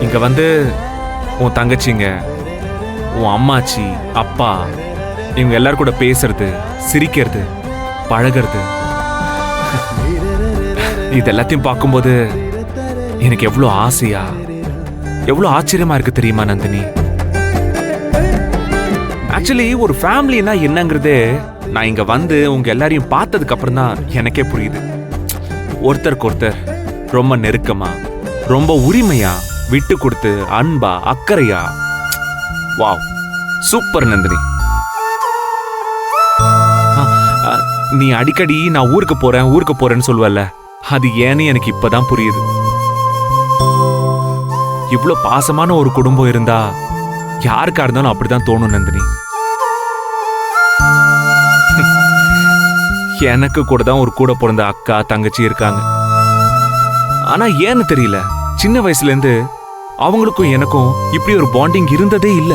இங்க வந்து உன் தங்கச்சிங்க, உன் அம்மாச்சி, அப்பா இவங்க எல்லாரும் கூட பேசுறது, சிரிக்கிறது, பழகிறது, இது எல்லாத்தையும் பார்க்கும்போது எனக்கு எவ்வளோ ஆசையா, எவ்வளோ ஆச்சரியமா இருக்கு தெரியுமா நந்தினி? ஆக்சுவலி ஒரு ஃபேமிலினா என்னங்கிறதே நான் இங்க வந்து உங்க எல்லாரையும் பார்த்ததுக்கு அப்புறம் தான் எனக்கே புரியுது. ஒருத்தருக்கு ஒருத்தர் ரொம்ப நெருக்கமா, ரொம்ப உரிமையா, விட்டு கொடுத்து, அன்பா, அக்கறையா. Wow, super Nandini. நீ அடிக்கடி நான் ஊருக்கு போறேன்னு சொல்லுவல்ல, அது ஏன்னு எனக்கு இப்பதான் புரியுது. இவ்ளோ பாசமான ஒரு குடும்பம் இருந்தா யாருக்கா இருந்தாலும் அப்படிதான் தோணும் நந்தினி. எனக்கு கூட தான் ஒரு கூட பிறந்த அக்கா தங்கச்சி இருக்காங்க. ஆனா ஏன்னு தெரியல, சின்ன வயசுல இருந்து அவங்களுக்கும் எனக்கும் இப்படி ஒரு பாண்டிங் இருந்ததே இல்ல.